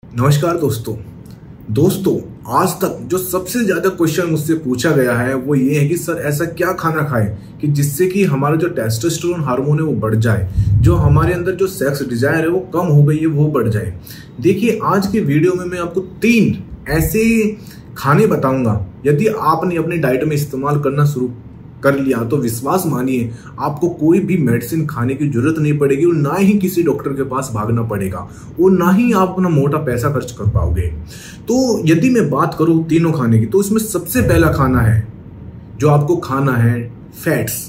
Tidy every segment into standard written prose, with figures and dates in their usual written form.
नमस्कार दोस्तों आज तक जो सबसे ज्यादा क्वेश्चन मुझसे पूछा गया है वो ये है कि सर ऐसा क्या खाना खाएं कि जिससे कि हमारा जो टेस्टोस्टेरोन हार्मोन है वो बढ़ जाए, जो हमारे अंदर जो सेक्स डिजायर है वो कम हो गई है वो बढ़ जाए। देखिए आज के वीडियो में मैं आपको 3 ऐसे खाने बताऊंगा, यदि आपने अपनी डाइट में इस्तेमाल करना शुरू कर लिया तो विश्वास मानिए आपको कोई भी मेडिसिन खाने की जरूरत नहीं पड़ेगी और ना ही किसी डॉक्टर के पास भागना पड़ेगा और ना ही आप अपना मोटा पैसा खर्च कर पाओगे। तो यदि मैं बात करूं तीनों खाने की तो इसमें सबसे पहला खाना है जो आपको खाना है फैट्स।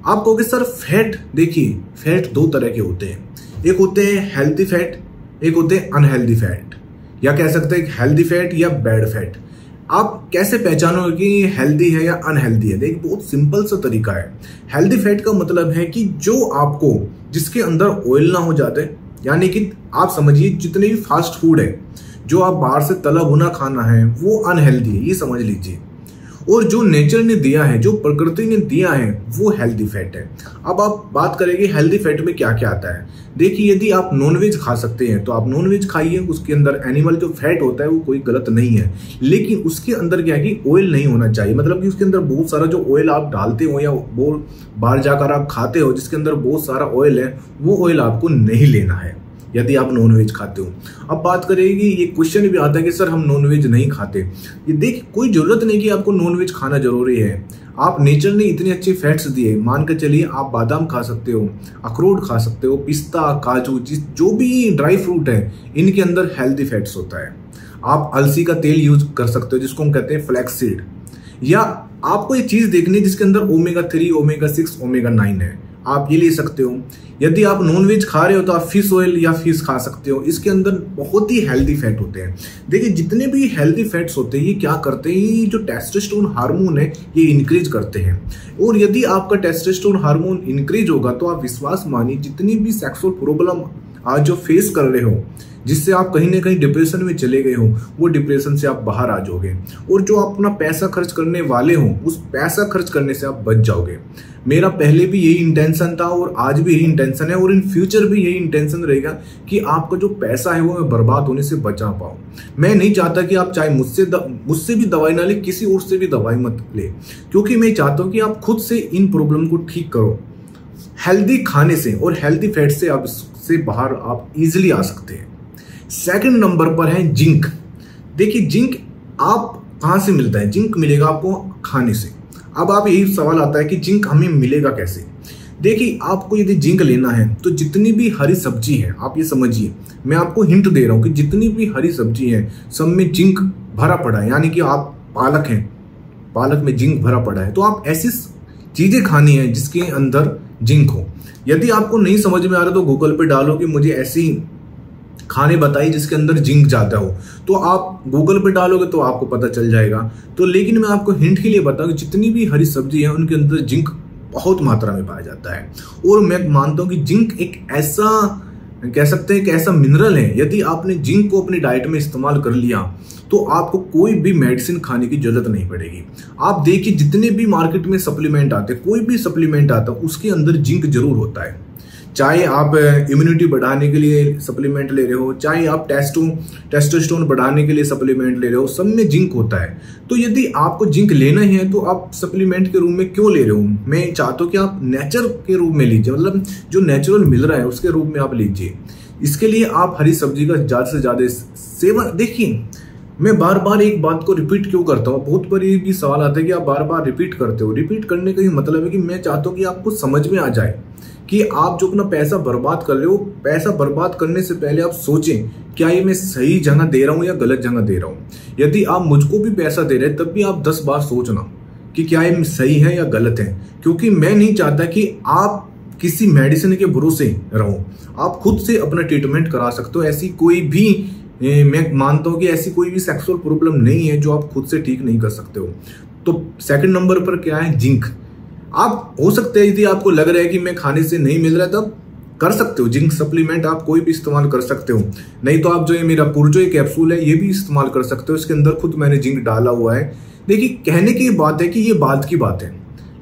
आप कहोगे सर फैट, देखिए फैट 2 तरह के होते हैं, एक होते हैं हेल्दी फैट, एक होते हैं अनहेल्दी फैट, या कह सकते हैं हेल्दी फैट या बैड फैट। आप कैसे पहचानोगे कि हेल्दी है या अनहेल्दी है? देखिए बहुत सिंपल सा तरीका है। हेल्दी फैट का मतलब है कि जो आपको जिसके अंदर ऑयल ना हो जाते, यानी कि आप समझिए जितने भी फास्ट फूड है जो आप बाहर से तला भुना खाना है वो अनहेल्दी है, ये समझ लीजिए। और जो नेचर ने दिया है, जो प्रकृति ने दिया है वो हेल्दी फैट है। अब आप बात करेंगे हेल्दी फैट में क्या क्या आता है। देखिए यदि आप नॉनवेज खा सकते हैं तो आप नॉनवेज खाइए, उसके अंदर एनिमल जो फैट होता है वो कोई गलत नहीं है, लेकिन उसके अंदर क्या है कि ऑयल नहीं होना चाहिए। मतलब कि उसके अंदर बहुत सारा जो ऑयल आप डालते हो या वो बाहर जाकर आप खाते हो जिसके अंदर बहुत सारा ऑयल है, वो ऑयल आपको नहीं लेना है यदि आप नॉनवेज खाते हो। अब बात करेंगे, ये क्वेश्चन भी आता है कि सर हम नॉनवेज नहीं खाते। ये देखिए कोई जरूरत नहीं कि आपको नॉनवेज खाना जरूरी है। आप नेचर ने इतनी अच्छी फैट्स दिए, मान के चलिए आप बादाम खा सकते हो, अखरोट खा सकते हो, पिस्ता, काजू, जो भी ड्राई फ्रूट है इनके अंदर हेल्दी फैट्स होता है। आप अलसी का तेल यूज कर सकते हो जिसको हम कहते हैं फ्लैक्स सीड, या आपको ये चीज देखनी है जिसके अंदर ओमेगा 3, ओमेगा 6, ओमेगा 9 है, आप ये ले सकते हो। यदि आप नॉनवेज खा रहे हो तो आप फिश ऑयल या फिश खा सकते हो, इसके अंदर बहुत ही हेल्दी फैट होते हैं। देखिए जितने भी हेल्दी फैट्स होते हैं ये क्या करते हैं, ये जो टेस्टोस्टेरोन हार्मोन है ये इंक्रीज करते हैं। और यदि आपका टेस्टोस्टेरोन हार्मोन इंक्रीज होगा तो आप विश्वास मानिए जितनी भी सेक्सुअल प्रॉब्लम आज जो फेस कर रहे हो, जिससे आप कहीं ना कहीं डिप्रेशन में चले गए हो, वो डिप्रेशन से आप बाहर आ जाओगे। और जो आप अपना पैसा खर्च करने वाले हो उस पैसा खर्च करने से आप बच जाओगे। मेरा पहले भी यही इंटेंशन था और आज भी यही इंटेंशन है और इन फ्यूचर भी यही इंटेंशन रहेगा कि आपका जो पैसा है वो मैं बर्बाद होने से बचा पाऊं। मैं नहीं चाहता कि आप चाहे मुझसे भी दवाई ना ले, किसी और से भी दवाई मत ले, क्योंकि मैं चाहता हूं कि आप खुद से इन प्रॉब्लम को ठीक करो हेल्दी खाने से, और हेल्दी फैट से आप इससे बाहर आप इजिली आ सकते हैं। सेकंड नंबर पर है जिंक। देखिए जिंक आप कहां से मिलता है? जिंक मिलेगा आपको खाने से। अब आप यही सवाल आता है कि जिंक हमें मिलेगा कैसे? देखिए आपको यदि जिंक लेना है तो जितनी भी हरी सब्जी है, आप ये समझिए, मैं आपको हिंट दे रहा हूं कि जितनी भी हरी सब्जी है सब में जिंक भरा पड़ा है। यानी कि आप पालक हैं, पालक में जिंक भरा पड़ा है, तो आप ऐसी चीजें खानी है जिसके अंदर जिंक हो। यदि आपको नहीं समझ में आ रहा तो गूगल पे डालो कि मुझे ऐसी खाने बताइए जिसके अंदर जिंक ज्यादा हो, तो आप गूगल पे डालोगे तो आपको पता चल जाएगा। तो लेकिन मैं आपको हिंट के लिए बताऊं कि जितनी भी हरी सब्जी है उनके अंदर जिंक बहुत मात्रा में पाया जाता है। और मैं मानता हूं कि जिंक एक ऐसा, कह सकते हैं कि ऐसा मिनरल है, यदि आपने जिंक को अपनी डाइट में इस्तेमाल कर लिया तो आपको कोई भी मेडिसिन खाने की जरूरत नहीं पड़ेगी। आप देखिए जितने भी मार्केट में सप्लीमेंट आते हैं, कोई भी सप्लीमेंट आता है उसके अंदर जिंक जरूर होता है। चाहे आप इम्यूनिटी बढ़ाने के लिए सप्लीमेंट ले रहे हो, चाहे आप टेस्टोस्टेरोन बढ़ाने के लिए सप्लीमेंट ले रहे हो, सब में जिंक होता है। तो यदि आपको जिंक लेना ही है तो आप सप्लीमेंट के रूप में क्यों ले रहे हो? मैं चाहता हूं कि आप नेचर के रूप में लीजिए, मतलब जो नेचुरल मिल रहा है उसके रूप में आप लीजिए। इसके लिए आप हरी सब्जी का ज्यादा से ज्यादा सेवन। देखिए मैं बार बार एक बात को रिपीट क्यों करता हूँ, बहुत बार ये भी सवाल आता है कि आप बार बार रिपीट करते हो। रिपीट करने का ही मतलब है कि मैं चाहता हूँ कि आपको समझ में आ जाए कि आप जो अपना पैसा बर्बाद कर रहे हो, पैसा बर्बाद करने से पहले आप सोचें क्या ये मैं सही जगह दे रहा हूं या गलत जगह दे रहा हूं। यदि आप मुझको भी पैसा दे रहे हैं तब भी आप 10 बार सोचना कि क्या ये सही है या गलत है, क्योंकि मैं नहीं चाहता कि आप किसी मेडिसिन के भरोसे रहो। आप खुद से अपना ट्रीटमेंट करा सकते हो। ऐसी कोई भी, मैं मानता हूं कि ऐसी कोई भी सेक्सुअल प्रॉब्लम नहीं है जो आप खुद से ठीक नहीं कर सकते हो। तो सेकंड नंबर पर क्या है? जिंक। आप हो सकते हैं यदि आपको लग रहा है कि मैं खाने से नहीं मिल रहा है तब कर सकते हो जिंक सप्लीमेंट, आप कोई भी इस्तेमाल कर सकते हो। नहीं तो आप जो ये मेरा पुरजो कैप्सूल है ये भी इस्तेमाल कर सकते हो, इसके अंदर खुद मैंने जिंक डाला हुआ है। देखिए कहने की बात है कि ये बात की बात है,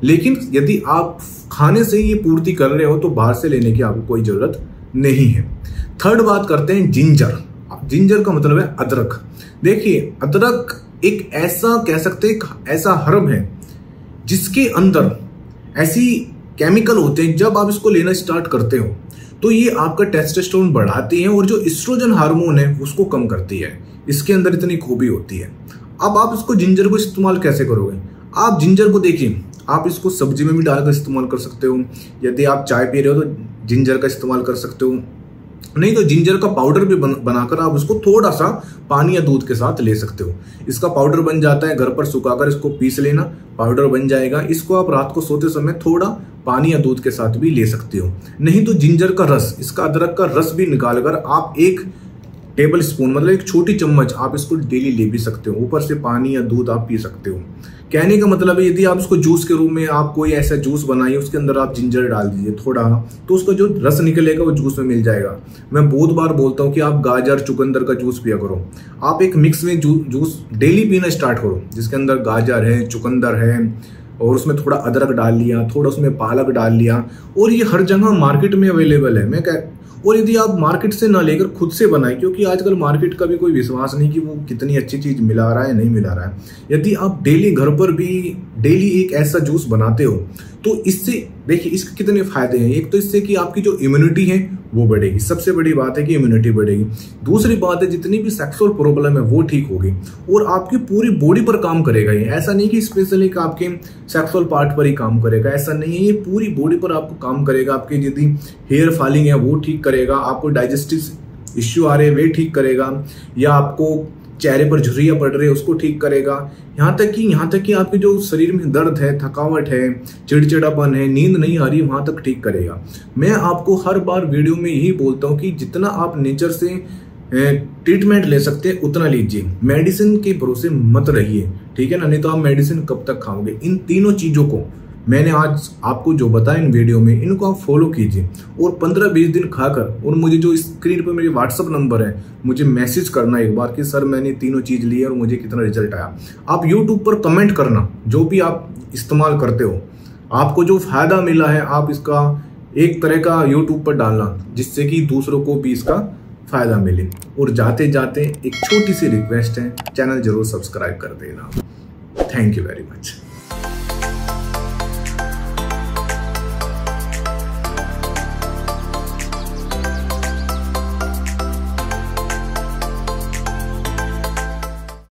लेकिन यदि आप खाने से ये पूर्ति कर रहे हो तो बाहर से लेने की आपको कोई जरूरत नहीं है। थर्ड बात करते हैं जिंजर। जिंजर का मतलब है अदरक। देखिए अदरक एक ऐसा कह सकते हैं ऐसा हर्ब है जिसके अंदर ऐसी केमिकल होते हैं, जब आप इसको लेना स्टार्ट करते हो तो ये आपका टेस्टोस्टेरोन बढ़ाती है और जो एस्ट्रोजन हार्मोन है उसको कम करती है। इसके अंदर इतनी खूबी होती है। अब आप इसको जिंजर को इस्तेमाल कैसे करोगे? आप जिंजर को देखिए, आप इसको सब्जी में भी डालकर इस्तेमाल कर सकते हो। यदि आप चाय पी रहे हो तो जिंजर का इस्तेमाल कर सकते हो, नहीं तो जिंजर का पाउडर भी बनाकर आप उसको थोड़ा सा पानी या दूध के साथ ले सकते हो। इसका पाउडर बन जाता है, घर पर सुखाकर इसको पीस लेना, पाउडर बन जाएगा। इसको आप रात को सोते समय थोड़ा पानी या दूध के साथ भी ले सकते हो। नहीं तो जिंजर का रस, इसका अदरक का रस भी निकालकर आप 1 टेबल स्पून मतलब 1 छोटी चम्मच आप इसको डेली ले भी सकते हो। ऊपर से पानी या दूध आप पी सकते हो। कहने का मतलब है यदि आप इसको जूस के रूप में आप कोई ऐसा जूस बनाइए, उसके अंदर आप जिंजर डाल दीजिए थोड़ा, तो उसका जो रस निकलेगा वो जूस में मिल जाएगा। मैं बहुत बार बोलता हूँ कि आप गाजर चुकंदर का जूस पिया करो। आप एक मिक्स में जूस डेली पीना स्टार्ट करो, जिसके अंदर गाजर है, चुकंदर है और उसमें थोड़ा अदरक डाल लिया, थोड़ा उसमें पालक डाल लिया, और ये हर जगह मार्केट में अवेलेबल है। और यदि आप मार्केट से ना लेकर खुद से बनाए, क्योंकि आजकल मार्केट का भी कोई विश्वास नहीं कि वो कितनी अच्छी चीज मिला रहा है नहीं मिला रहा है। यदि आप डेली घर पर भी डेली एक ऐसा जूस बनाते हो तो इससे देखिए इसके कितने फायदे हैं। एक तो इससे कि आपकी जो इम्यूनिटी है वो बढ़ेगी, सबसे बड़ी बात है कि इम्यूनिटी बढ़ेगी। दूसरी बात है जितनी भी सेक्सुअल प्रॉब्लम है वो ठीक होगी और आपकी पूरी बॉडी पर काम करेगा। ये ऐसा नहीं कि स्पेशली आपके सेक्सुअल पार्ट पर ही काम करेगा, ऐसा नहीं है। ये पूरी बॉडी पर आपको काम करेगा। आपकी यदि हेयर फॉलिंग है वो ठीक करेगा, आपको डाइजेस्टिव इश्यू आ रहे हैं वे ठीक करेगा, या आपको चेहरे पर झुर्रियां पड़ रही है उसको ठीक करेगा। यहाँ तक कि आपके जो शरीर में दर्द है, थकावट है, चिड़चिड़ापन है, नींद नहीं आ रही, वहां तक ठीक करेगा। मैं आपको हर बार वीडियो में यही बोलता हूँ कि जितना आप नेचर से ट्रीटमेंट ले सकते हैं उतना लीजिए। मेडिसिन के भरोसे मत रहिए, ठीक है ना, नहीं तो आप मेडिसिन कब तक खाओगे। इन तीनों चीजों को मैंने आज आपको जो बताया इन वीडियो में, इनको आप फॉलो कीजिए और 15-20 दिन खाकर, और मुझे जो स्क्रीन पर मेरी व्हाट्सअप नंबर है मुझे मैसेज करना एक बार कि सर मैंने तीनों चीज ली और मुझे कितना रिजल्ट आया। आप यूट्यूब पर कमेंट करना, जो भी आप इस्तेमाल करते हो, आपको जो फायदा मिला है आप इसका एक तरह का यूट्यूब पर डालना, जिससे कि दूसरों को भी इसका फायदा मिले। और जाते जाते एक छोटी सी रिक्वेस्ट है, चैनल जरूर सब्सक्राइब कर देना। Thank you very much.